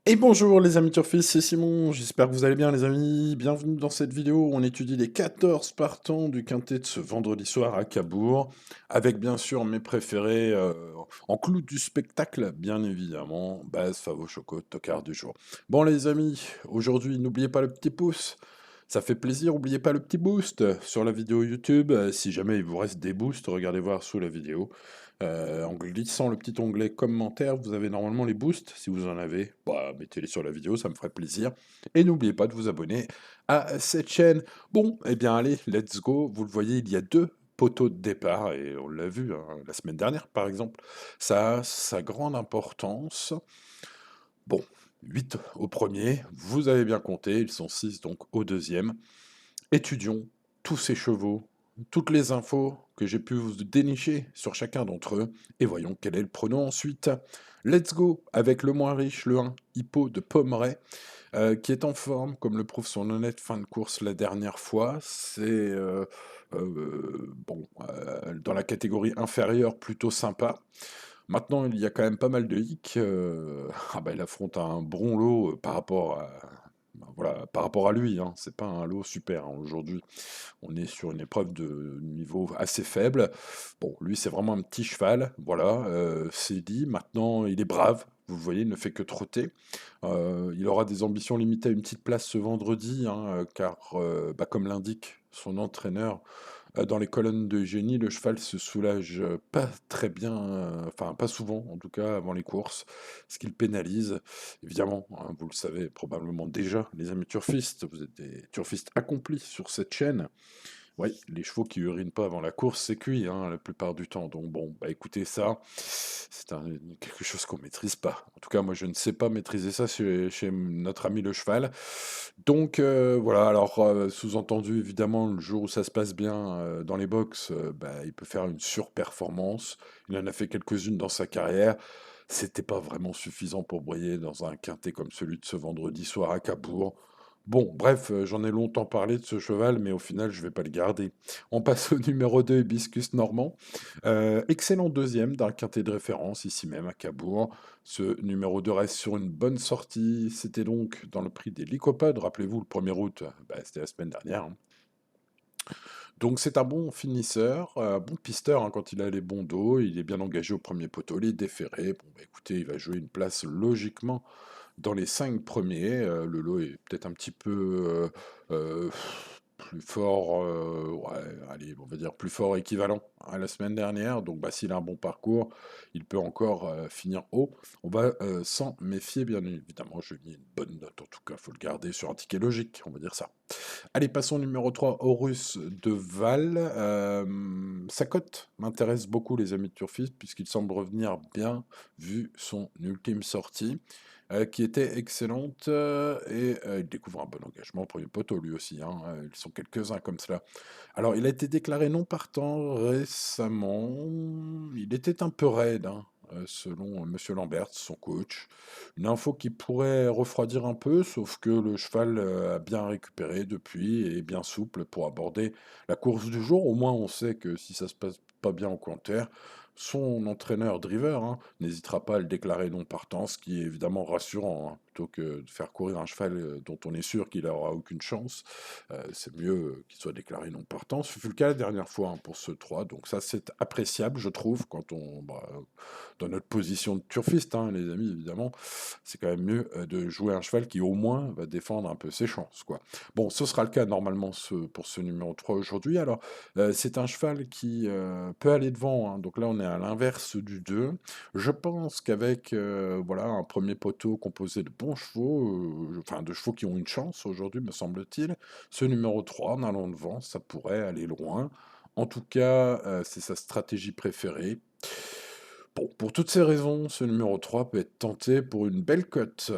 Et bonjour les amis turfistes, c'est Simon, j'espère que vous allez bien les amis. Bienvenue dans cette vidéo où on étudie les 14 partants du quintet de ce vendredi soir à Cabourg, avec bien sûr mes préférés en clou du spectacle, bien évidemment, Baz, Favo, Choco, Tocard du jour. Bon les amis, aujourd'hui n'oubliez pas le petit pouce, ça fait plaisir, n'oubliez pas le petit boost sur la vidéo YouTube. Si jamais il vous reste des boosts, regardez voir sous la vidéo. En glissant le petit onglet commentaires, vous avez normalement les boosts. Si vous en avez, bah, mettez-les sur la vidéo, ça me ferait plaisir. Et n'oubliez pas de vous abonner à cette chaîne. Bon, eh bien allez, let's go. Vous le voyez, il y a deux poteaux de départ, et on l'a vu hein, la semaine dernière par exemple. Ça a sa grande importance. Bon, 8 au premier, vous avez bien compté, ils sont 6 donc au deuxième. Étudions tous ces chevaux, toutes les infos que j'ai pu vous dénicher sur chacun d'entre eux, et voyons quel est le pronom ensuite. Let's go avec le moins riche, le 1, Hippo de Pommeret, qui est en forme, comme le prouve son honnête fin de course la dernière fois. C'est bon, dans la catégorie inférieure, plutôt sympa. Maintenant, il y a quand même pas mal de hicks. Ah bah, il affronte un bon lot par rapport à, bah, voilà, par rapport à lui. Hein. C'est pas un lot super hein, aujourd'hui. On est sur une épreuve de niveau assez faible. Bon, lui, c'est vraiment un petit cheval. Voilà, c'est dit. Maintenant, il est brave. Vous le voyez, il ne fait que trotter. Il aura des ambitions limitées à une petite place ce vendredi, hein, car, bah, comme l'indique son entraîneur, dans les colonnes de génie, le cheval se soulage pas très bien, enfin pas souvent en tout cas avant les courses, ce qui le pénalise. Évidemment, hein, vous le savez probablement déjà, les amis turfistes, vous êtes des turfistes accomplis sur cette chaîne. Oui, les chevaux qui urinent pas avant la course, c'est cuit, hein, la plupart du temps. Donc bon, bah écoutez, ça, c'est quelque chose qu'on maîtrise pas. En tout cas, moi, je ne sais pas maîtriser ça chez notre ami le cheval. Donc voilà, alors sous-entendu, évidemment, le jour où ça se passe bien dans les box, bah, il peut faire une surperformance. Il en a fait quelques-unes dans sa carrière. C'était pas vraiment suffisant pour briller dans un quintet comme celui de ce vendredi soir à Cabourg. Bon, bref, j'en ai longtemps parlé de ce cheval, mais au final, je vais pas le garder. On passe au numéro 2, Hibiscus Normand. Excellent deuxième d'un quintet de référence, ici même à Cabourg. Ce numéro 2 reste sur une bonne sortie. C'était donc dans le prix des Lycopodes, rappelez-vous, le 1er août, bah, c'était la semaine dernière. Hein. Donc c'est un bon finisseur, bon pisteur hein, quand il a les bons dos, il est bien engagé au premier poteau, il est déféré. Bon, bah, écoutez, il va jouer une place logiquement dans les 5 premiers, le lot est peut-être un petit peu, plus fort, ouais, allez, on va dire plus fort équivalent à la semaine dernière, donc bah, s'il a un bon parcours, il peut encore, finir haut. On va, s'en méfier bien évidemment, je lui ai mis une bonne note en tout cas, faut le garder sur un ticket logique, on va dire ça. Allez, passons au numéro 3, Horus de Val. Sa cote m'intéresse beaucoup les amis de Turfis, puisqu'il semble revenir bien vu son ultime sortie qui était excellente et il découvre un bon engagement. Premier poteau lui aussi, hein, ils sont quelques-uns comme cela. Alors il a été déclaré non partant récemment, il était un peu raide, hein, selon Monsieur Lambert, son coach. Une info qui pourrait refroidir un peu, sauf que le cheval a bien récupéré depuis et est bien souple pour aborder la course du jour. Au moins on sait que si ça se passe pas bien au compteur, son entraîneur driver hein, n'hésitera pas à le déclarer non partant, ce qui est évidemment rassurant, hein, plutôt que de faire courir un cheval dont on est sûr qu'il n'aura aucune chance. C'est mieux qu'il soit déclaré non partant. Ce fut le cas la dernière fois hein, pour ce 3, donc ça c'est appréciable je trouve, quand on, bah, dans notre position de turfiste, hein, les amis évidemment, c'est quand même mieux de jouer un cheval qui au moins va défendre un peu ses chances. Quoi. Bon, ce sera le cas normalement pour ce numéro 3 aujourd'hui. Alors, c'est un cheval qui peut aller devant, hein. Donc là on est à l'inverse du 2. Je pense qu'avec voilà, un premier poteau composé de bons chevaux, enfin de chevaux qui ont une chance aujourd'hui, me semble-t-il, ce numéro 3 en allant devant, ça pourrait aller loin. En tout cas, c'est sa stratégie préférée. Bon, pour toutes ces raisons, ce numéro 3 peut être tenté pour une belle cote.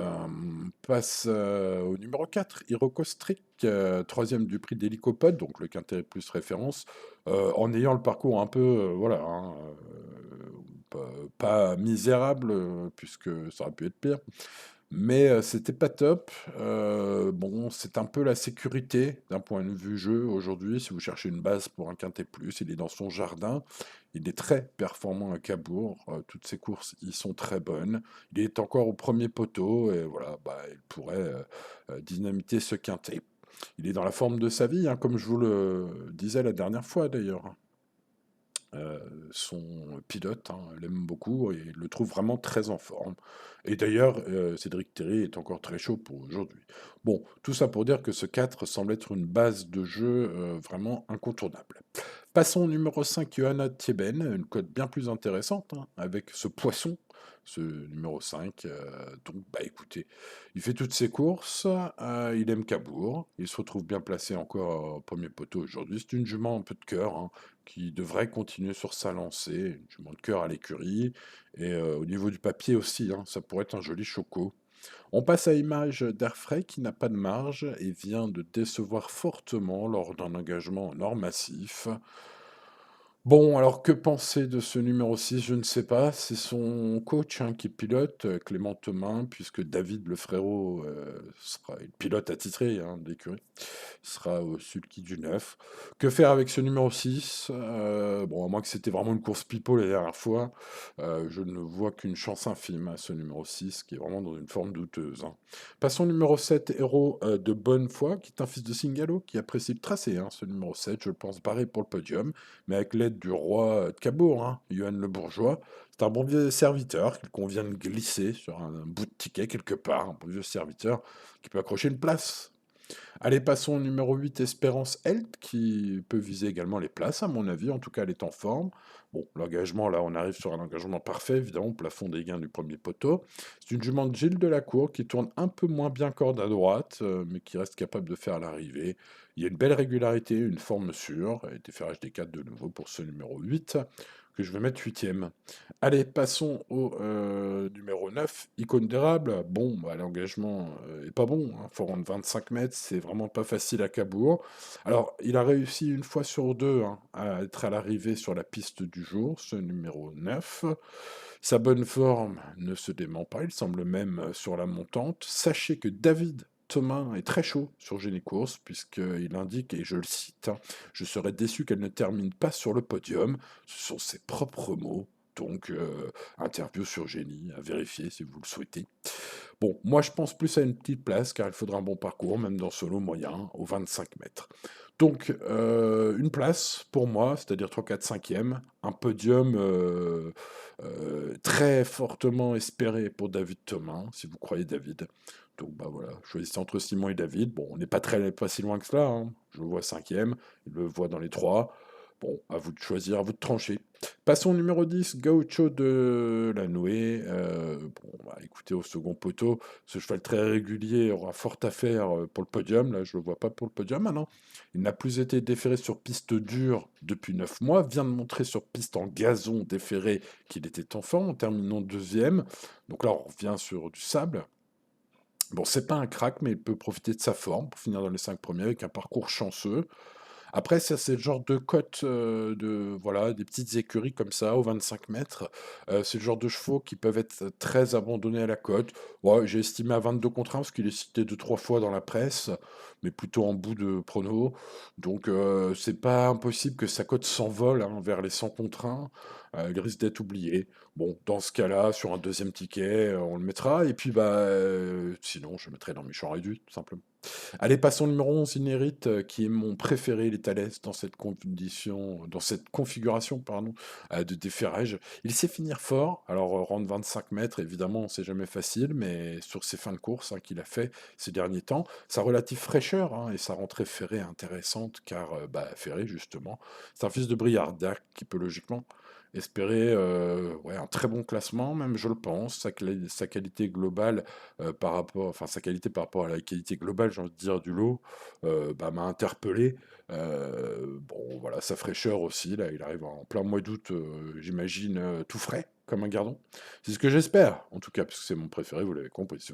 Passe au numéro 4, Irocostric, troisième du prix d'Hélicopode, donc le quintet plus référence, en ayant le parcours un peu, voilà, hein, pas misérable, puisque ça aurait pu être pire, Mais c'était pas top. Bon, c'est un peu la sécurité d'un point de vue jeu aujourd'hui. Si vous cherchez une base pour un quintet plus, il est dans son jardin. Il est très performant à Cabourg. Toutes ses courses y sont très bonnes. Il est encore au premier poteau et voilà, bah, il pourrait dynamiter ce quintet. Il est dans la forme de sa vie, hein, comme je vous le disais la dernière fois d'ailleurs. Son pilote l'aime beaucoup et le trouve vraiment très en forme. Et d'ailleurs, Cédric Terry est encore très chaud pour aujourd'hui. Bon, tout ça pour dire que ce 4 semble être une base de jeu vraiment incontournable. Passons au numéro 5, Johanna Thieben, une cote bien plus intéressante, avec ce poisson, ce numéro 5. Donc, bah écoutez, il fait toutes ses courses, il aime Cabourg, il se retrouve bien placé encore au premier poteau aujourd'hui. C'est une jument un peu de cœur, qui devrait continuer sur sa lancée, une jument de cœur à l'écurie, et au niveau du papier aussi, ça pourrait être un joli choco. On passe à Image d'Airfray qui n'a pas de marge et vient de décevoir fortement lors d'un engagement en or massif. Bon, alors que penser de ce numéro 6? Je ne sais pas. C'est son coach qui pilote, Clément Thomas, puisque David le frérot sera le pilote attitré de l'écurie, sera au sulky du 9. Que faire avec ce numéro 6? Bon, à moins que c'était vraiment une course pipeau la dernière fois, je ne vois qu'une chance infime à ce numéro 6, qui est vraiment dans une forme douteuse. Passons au numéro 7, héros de bonne foi, qui est un fils de Singalo, qui apprécie le tracé, ce numéro 7, je le pense barré pour le podium, mais avec l'aide du roi de Cabourg, Johan le Bourgeois. C'est un bon vieux serviteur qu'il convient de glisser sur un bout de ticket quelque part, un bon vieux serviteur qui peut accrocher une place. Allez, passons au numéro 8, Espérance Health, qui peut viser également les places, à mon avis. En tout cas, elle est en forme. Bon, l'engagement, là, on arrive sur un engagement parfait, évidemment, plafond des gains du premier poteau. C'est une jument de Gilles Delacour qui tourne un peu moins bien corde à droite, mais qui reste capable de faire l'arrivée. Il y a une belle régularité, une forme sûre, et déferrage des 4 de nouveau pour ce numéro 8, que je vais mettre huitième. Allez, passons au numéro 9, Icône d'érable. Bon, bah, l'engagement est pas bon. Il faut rendre 25 mètres, c'est vraiment pas facile à Cabourg. Alors, il a réussi une fois sur deux à être à l'arrivée sur la piste du jour, ce numéro 9. Sa bonne forme ne se dément pas, il semble même sur la montante. Sachez que David Thomas est très chaud sur Génécourse, puisqu'il indique, et je le cite, je serais déçu qu'elle ne termine pas sur le podium. Ce sont ses propres mots. Donc, interview sur Génie, à vérifier si vous le souhaitez. Bon, moi je pense plus à une petite place, car il faudra un bon parcours, même dans solo moyen, aux 25 mètres. Donc, une place pour moi, c'est-à-dire 3, 4, 5e, un podium très fortement espéré pour David Thomas, si vous croyez David. Donc bah voilà, choisissez entre Simon et David. Bon, on n'est pas si loin que cela, je le vois 5e, il le voit dans les 3. Bon, à vous de choisir, à vous de trancher. Passons au numéro 10, Gaucho de la Nouée. Bon, bah, écoutez, au second poteau, ce cheval très régulier aura fort à faire pour le podium. Là, je ne le vois pas pour le podium maintenant. Il n'a plus été déféré sur piste dure depuis 9 mois. Vient de montrer sur piste en gazon déféré qu'il était en forme en terminant deuxième. Donc là, on revient sur du sable. Bon, c'est pas un crack, mais il peut profiter de sa forme pour finir dans les 5 premiers avec un parcours chanceux. Après, ça, c'est le genre de cote, voilà, des petites écuries comme ça, aux 25 mètres. C'est le genre de chevaux qui peuvent être très abandonnés à la cote. Ouais, j'ai estimé à 22 contre 1 parce qu'il est cité deux trois fois dans la presse, mais plutôt en bout de prono. Donc, c'est pas impossible que sa cote s'envole vers les 100 contre 1. Il risque d'être oublié. Bon, dans ce cas-là, sur un deuxième ticket, on le mettra. Et puis, bah, sinon, je le mettrai dans mes champs réduits, tout simplement. Allez, passons au numéro 11, Inherit, qui est mon préféré, il est à l'aise dans cette configuration, pardon, de déferrage. Il sait finir fort, alors rendre 25 mètres, évidemment, c'est jamais facile, mais sur ses fins de course qu'il a fait ces derniers temps, sa relative fraîcheur et sa rentrée ferrée est intéressante, car bah, ferré, justement, c'est un fils de Briardac qui peut logiquement espérer ouais, un très bon classement, même je le pense, sa qualité globale enfin sa qualité par rapport à la qualité globale, j'ai envie de dire, du lot, bah, m'a interpellé. Bon, voilà, sa fraîcheur aussi, là, il arrive en plein mois d'août, j'imagine, tout frais, comme un gardon. C'est ce que j'espère, en tout cas, parce que c'est mon préféré, vous l'avez compris.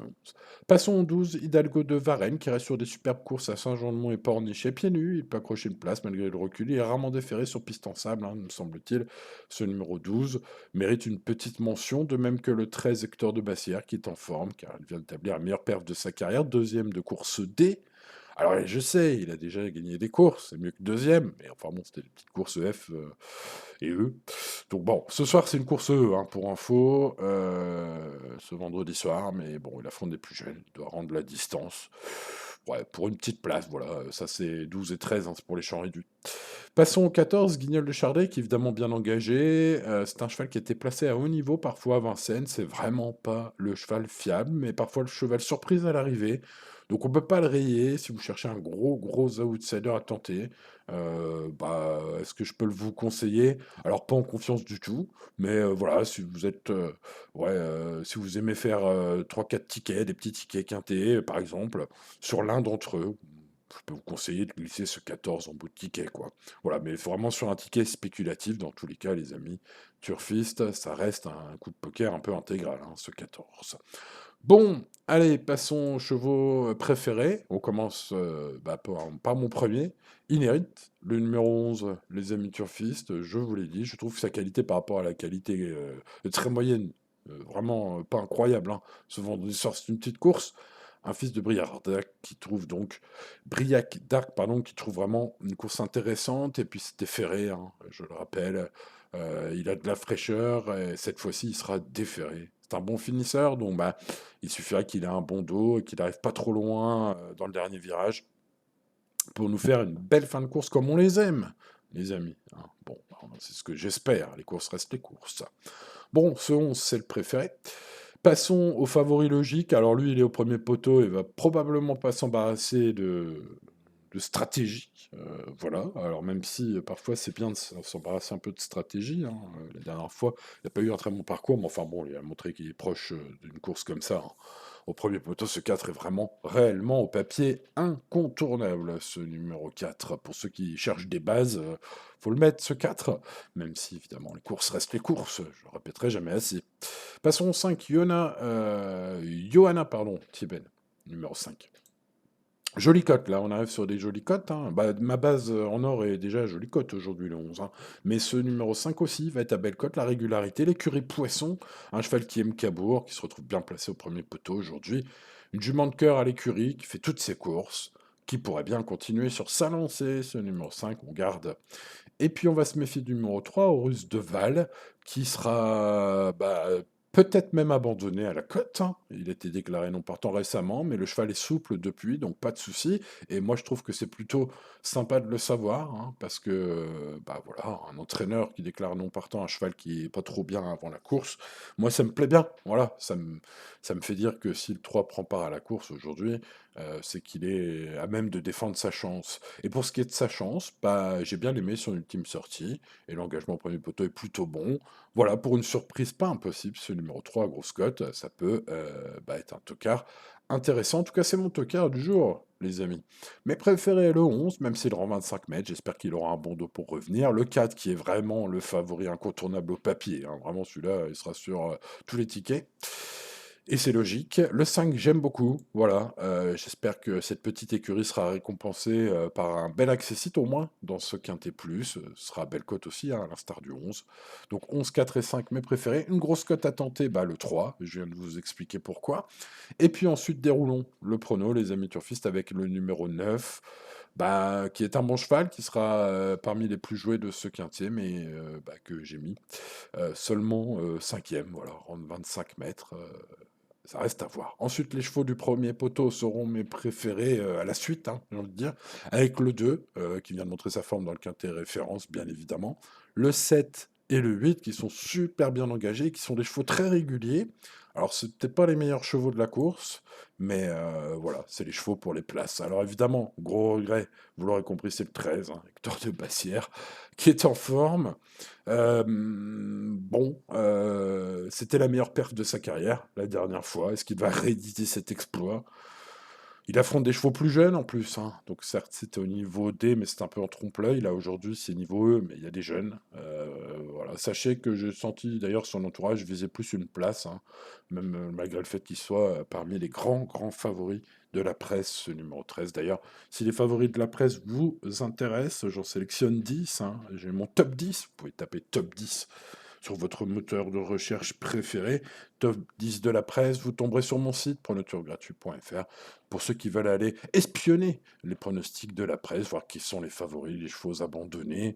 Passons au 12, Hidalgo de Varennes, qui reste sur des superbes courses à Saint-Jean-de-Mont et Pornichet, pieds nus. Il peut accrocher une place malgré le recul. Il est rarement déféré sur piste en sable, hein, me semble-t-il. Ce numéro 12 mérite une petite mention, de même que le 13, Hector de Bassière, qui est en forme, car il vient d'établir la meilleure perf de sa carrière, deuxième de course D. Alors, je sais, il a déjà gagné des courses, c'est mieux que deuxième, mais enfin bon, c'était des petites courses F et E. Donc bon, ce soir, c'est une course E, hein, pour info, ce vendredi soir, mais bon, il affronte des plus jeunes, il doit rendre la distance. Ouais, pour une petite place, voilà, ça c'est 12 et 13, hein, c'est pour les champs réduits. Passons au 14, Guignol de Chardet, qui est évidemment bien engagé. C'est un cheval qui a été placé à haut niveau parfois à Vincennes. C'est vraiment pas le cheval fiable, mais parfois le cheval surprise à l'arrivée. Donc on peut pas le rayer si vous cherchez un gros outsider à tenter. Est-ce que je peux vous conseiller? Alors pas en confiance du tout, mais voilà, si vous êtes, si vous aimez faire 3-4 tickets, des petits tickets quintés, par exemple, sur l'un d'entre eux, je peux vous conseiller de glisser ce 14 en bout de ticket, quoi. Voilà, mais vraiment sur un ticket spéculatif, dans tous les cas, les amis turfistes, ça reste un coup de poker un peu intégral, hein, ce 14. Bon, allez, passons aux chevaux préférés. On commence par mon premier, Inérit, le numéro 11, les amis turfistes. Je vous l'ai dit, je trouve que sa qualité par rapport à la qualité est très moyenne, vraiment pas incroyable, hein. Ce vendredi soir, c'est une petite course. Un fils de Briac d'Arc, pardon, qui trouve vraiment une course intéressante. Et puis c'était ferré, hein, je le rappelle. Il a de la fraîcheur et cette fois-ci, il sera déféré. C'est un bon finisseur, donc bah, il suffirait qu'il ait un bon dos et qu'il n'arrive pas trop loin dans le dernier virage pour nous faire une belle fin de course comme on les aime, les amis, hein. Bon, c'est ce que j'espère. Les courses restent les courses. Bon, ce 11, c'est le préféré. Passons au favori logique. Alors lui, il est au premier poteau, il va probablement pas s'embarrasser de stratégie. Voilà. Alors même si parfois c'est bien de s'embarrasser un peu de stratégie, hein. La dernière fois, il n'a pas eu un très bon parcours, mais enfin bon, il a montré qu'il est proche d'une course comme ça, hein. Au premier poteau, ce 4 est vraiment réellement au papier incontournable, ce numéro 4. Pour ceux qui cherchent des bases, faut le mettre, ce 4, même si évidemment les courses restent les courses, je le répéterai jamais assez. Passons au 5, Johanna, pardon, Thieben, numéro 5. Jolie cote, là, on arrive sur des jolies cotes, hein. Bah, ma base en or est déjà jolie cote aujourd'hui, le 11, hein. Mais ce numéro 5 aussi va être à belle cote, la régularité, l'écurie Poisson, un cheval qui aime Cabourg, qui se retrouve bien placé au premier poteau aujourd'hui. Une jument de cœur à l'écurie, qui fait toutes ses courses, qui pourrait bien continuer sur sa lancée, ce numéro 5, on garde. Et puis on va se méfier du numéro 3, Horus de Val, qui sera peut-être même abandonné à la cote, hein. Il a été déclaré non partant récemment, mais le cheval est souple depuis, donc pas de souci. Et moi je trouve que c'est plutôt sympa de le savoir, hein, parce que voilà, un entraîneur qui déclare non partant un cheval qui est pas trop bien avant la course, moi ça me plaît bien. Voilà, ça me fait dire que si le 3 prend part à la course aujourd'hui, c'est qu'il est à même de défendre sa chance. Et pour ce qui est de sa chance, bah, j'ai bien aimé son ultime sortie, et l'engagement au premier poteau est plutôt bon. Voilà, pour une surprise pas impossible, ce numéro 3 à grosse cote, ça peut être un tocard intéressant. En tout cas, c'est mon tocard du jour, les amis. Mes préférés, le 11, même s'il rend 25 mètres, j'espère qu'il aura un bon dos pour revenir. Le 4, qui est vraiment le favori incontournable au papier, hein. Vraiment, celui-là, il sera sur tous les tickets. Et c'est logique. Le 5, j'aime beaucoup. Voilà. J'espère que cette petite écurie sera récompensée par un bel accessite au moins dans ce quintet plus. Ce sera belle cote aussi, hein, à l'instar du 11. Donc 11, 4 et 5, mes préférés. Une grosse cote à tenter, le 3. Je viens de vous expliquer pourquoi. Et puis ensuite, déroulons le prono, les amis turfistes, avec le numéro 9. Qui est un bon cheval, qui sera parmi les plus joués de ce quintet, mais que j'ai mis seulement cinquième, voilà, rendre 25 mètres. Ça reste à voir. Ensuite, les chevaux du premier poteau seront mes préférés à la suite, hein, j'ai envie de dire, avec le 2, qui vient de montrer sa forme dans le quintet référence, bien évidemment. Le 7 et le 8, qui sont super bien engagés, qui sont des chevaux très réguliers. Alors, c'est peut-être pas les meilleurs chevaux de la course, mais voilà, c'est les chevaux pour les places. Alors, évidemment, gros regret, vous l'aurez compris, c'est le 13, hein, Hector de Bassière, qui est en forme. C'était la meilleure perf de sa carrière la dernière fois. Est-ce qu'il va rééditer cet exploit? Il affronte des chevaux plus jeunes en plus, hein. Donc certes, c'était au niveau D, mais c'est un peu en trompe-l'œil. Là, aujourd'hui, c'est niveau E, mais il y a des jeunes. Voilà. Sachez que j'ai senti d'ailleurs son entourage visait plus une place, hein, même malgré le fait qu'il soit parmi les grands, grands favoris de la presse, ce numéro 13. D'ailleurs, si les favoris de la presse vous intéressent, j'en sélectionne 10, hein. J'ai mon top 10. Vous pouvez taper top 10 sur votre moteur de recherche préféré, top 10 de la presse, vous tomberez sur mon site pronoturgratuit.fr pour ceux qui veulent aller espionner les pronostics de la presse, voir qui sont les favoris, les chevaux abandonnés,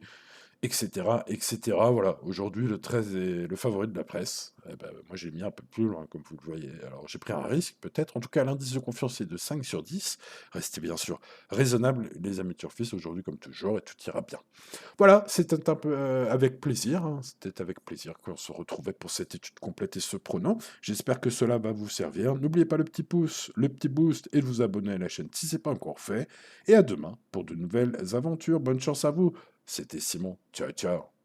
etc., etc. Voilà, aujourd'hui, le 13 est le favori de la presse. Eh ben, moi, j'ai mis un peu plus loin, comme vous le voyez. Alors, j'ai pris un risque, peut-être. En tout cas, l'indice de confiance est de 5 sur 10. Restez bien sûr raisonnable, les amis turfistes, aujourd'hui, comme toujours, et tout ira bien. Voilà, c'était un peu avec plaisir, hein, c'était avec plaisir qu'on se retrouvait pour cette étude complète et ce pronom. J'espère que cela va vous servir. N'oubliez pas le petit pouce, le petit boost et de vous abonner à la chaîne si ce n'est pas encore fait. Et à demain pour de nouvelles aventures. Bonne chance à vous. C'était Simon. Ciao, ciao.